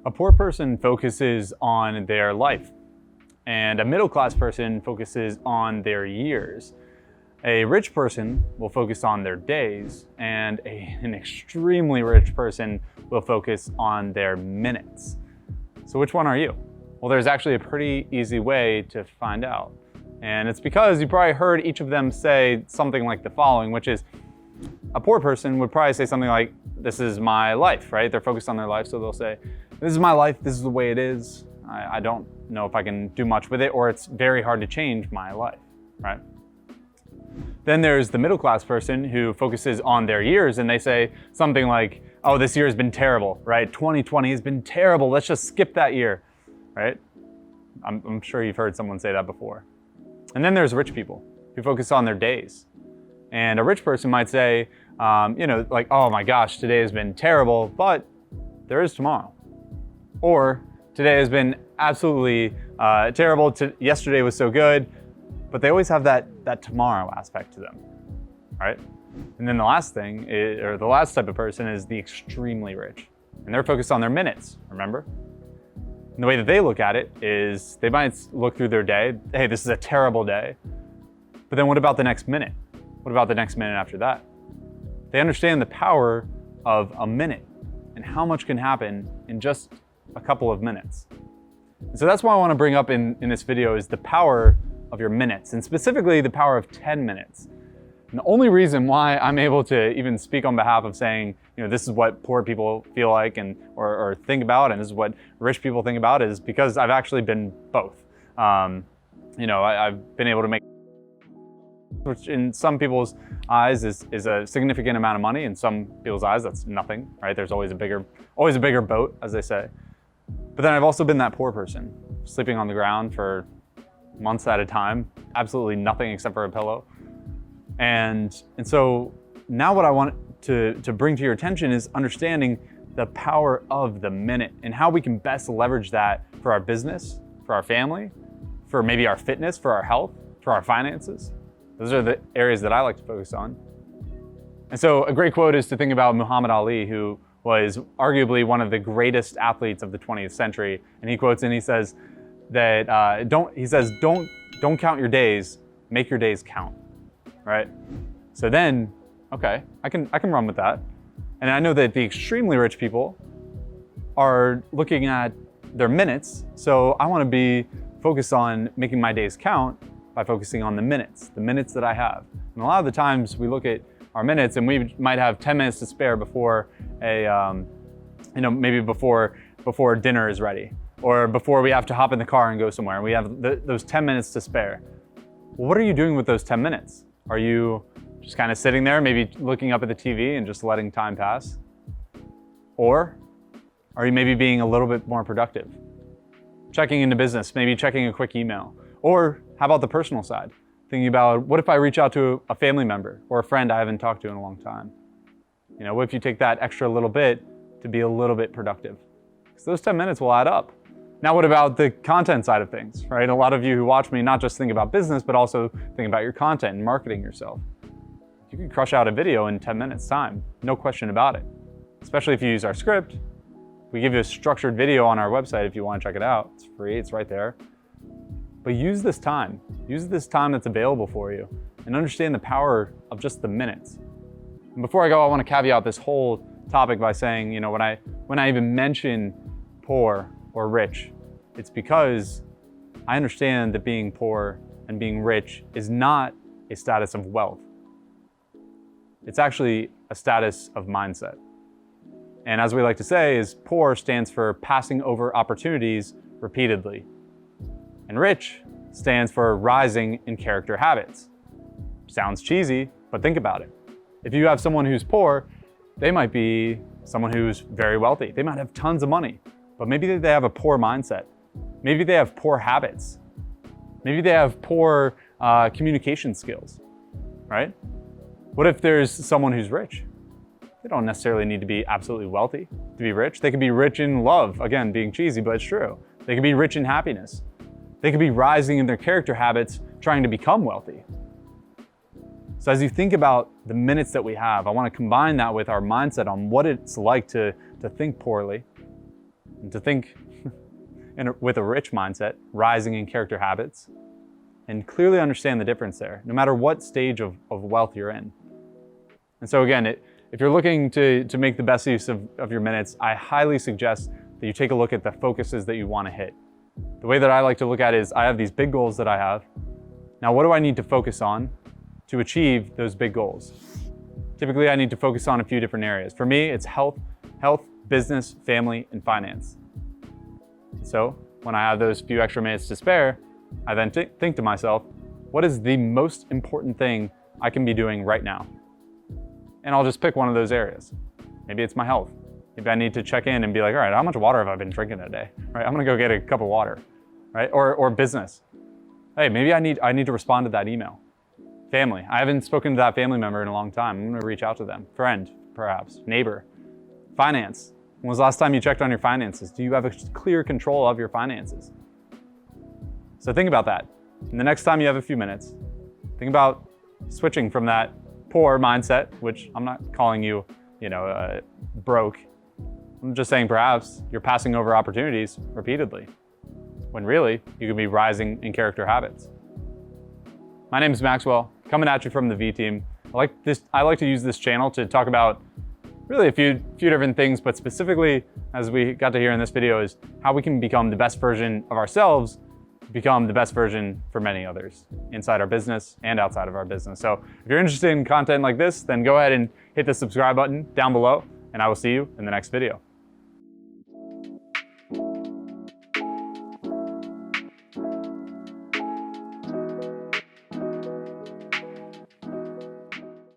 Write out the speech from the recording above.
A poor person focuses on their life, and a middle-class person focuses on their years. A rich person will focus on their days, and an extremely rich person will focus on their minutes. So which one are you? Well, there's actually a pretty easy way to find out. And it's because you probably heard each of them say something like the following, which is a poor person would probably say something like, this is my life, right? They're focused on their life, so they'll say, this is my life, this is the way it is. I don't know if I can do much with it, or it's very hard to change my life, right? Then there's the middle-class person who focuses on their years, and they say something like, oh, this year has been terrible, right? 2020 has been terrible, let's just skip that year, right? I'm sure you've heard someone say that before. And then there's rich people who focus on their days. And a rich person might say, like, oh my gosh, today has been terrible, but there is tomorrow. Or today has been absolutely terrible, yesterday was so good, but they always have that tomorrow aspect to them, right? And then the last thing, the last type of person is the extremely rich. And they're focused on their minutes, remember? And the way that they look at it is they might look through their day, hey, this is a terrible day. But then what about the next minute? What about the next minute after that? They understand the power of a minute and how much can happen in just a couple of minutes. And so that's what I want to bring up in this video is the power of your minutes, and specifically the power of 10 minutes. And the only reason why I'm able to even speak on behalf of saying, this is what poor people feel like or think about, and this is what rich people think about, is because I've actually been both. I've been able to make, which in some people's eyes is a significant amount of money. In some people's eyes, that's nothing, right? There's always a bigger boat, as they say. But then I've also been that poor person, sleeping on the ground for months at a time, absolutely nothing except for a pillow. And so now what I want to bring to your attention is understanding the power of the minute and how we can best leverage that for our business, for our family, for maybe our fitness, for our health, for our finances. Those are the areas that I like to focus on. And so a great quote is to think about Muhammad Ali, who was arguably one of the greatest athletes of the 20th century. And he quotes and he says that, don't count your days, make your days count, right? So then, okay, I can run with that. And I know that the extremely rich people are looking at their minutes. So I want to be focused on making my days count by focusing on the minutes that I have. And a lot of the times we look at our minutes and we might have 10 minutes to spare before maybe before dinner is ready, or before we have to hop in the car and go somewhere, and we have those 10 minutes to spare. Well, what are you doing with those 10 minutes? Are you just kind of sitting there, maybe looking up at the TV and just letting time pass? Or are you maybe being a little bit more productive? Checking into business, maybe checking a quick email. Or how about the personal side? Thinking about, what if I reach out to a family member or a friend I haven't talked to in a long time? What if you take that extra little bit to be a little bit productive? Because those 10 minutes will add up. Now, what about the content side of things, right? A lot of you who watch me not just think about business, but also think about your content and marketing yourself. You can crush out a video in 10 minutes time, no question about it. Especially if you use our script. We give you a structured video on our website if you want to check it out. It's free, it's right there. But use this time that's available for you, and understand the power of just the minutes. And before I go, I want to caveat this whole topic by saying, when I even mention poor or rich, it's because I understand that being poor and being rich is not a status of wealth. It's actually a status of mindset. And as we like to say, is poor stands for passing over opportunities repeatedly. And rich stands for rising in character habits. Sounds cheesy, but think about it. If you have someone who's poor, they might be someone who's very wealthy. They might have tons of money, but maybe they have a poor mindset. Maybe they have poor habits. Maybe they have poor communication skills, right? What if there's someone who's rich? They don't necessarily need to be absolutely wealthy to be rich. They could be rich in love, again, being cheesy, but it's true. They could be rich in happiness. They could be rising in their character habits, trying to become wealthy. So as you think about the minutes that we have, I want to combine that with our mindset on what it's like to think poorly, and to think with a rich mindset, rising in character habits, and clearly understand the difference there, no matter what stage of wealth you're in. And so again, if you're looking to make the best use of your minutes, I highly suggest that you take a look at the focuses that you want to hit. The way that I like to look at it is I have these big goals that I have. Now, what do I need to focus on to achieve those big goals? Typically, I need to focus on a few different areas. For me, it's health, business, family, and finance. So when I have those few extra minutes to spare, I then think to myself, what is the most important thing I can be doing right now? And I'll just pick one of those areas. Maybe it's my health. Maybe I need to check in and be like, all right, how much water have I been drinking a day? Right? I'm gonna go get a cup of water, right? Or business. Hey, maybe I need to respond to that email. Family, I haven't spoken to that family member in a long time. I'm gonna reach out to them. Friend, perhaps, neighbor. Finance, when was the last time you checked on your finances? Do you have a clear control of your finances? So think about that. And the next time you have a few minutes, think about switching from that poor mindset, which I'm not calling you, broke. I'm just saying perhaps you're passing over opportunities repeatedly, when really you could be rising in character habits. My name is Maxwell, coming at you from the VEE Team. I like to use this channel to talk about really a few different things, but specifically, as we got to hear in this video, is how we can become the best version of ourselves, become the best version for many others inside our business and outside of our business. So if you're interested in content like this, then go ahead and hit the subscribe button down below, and I will see you in the next video.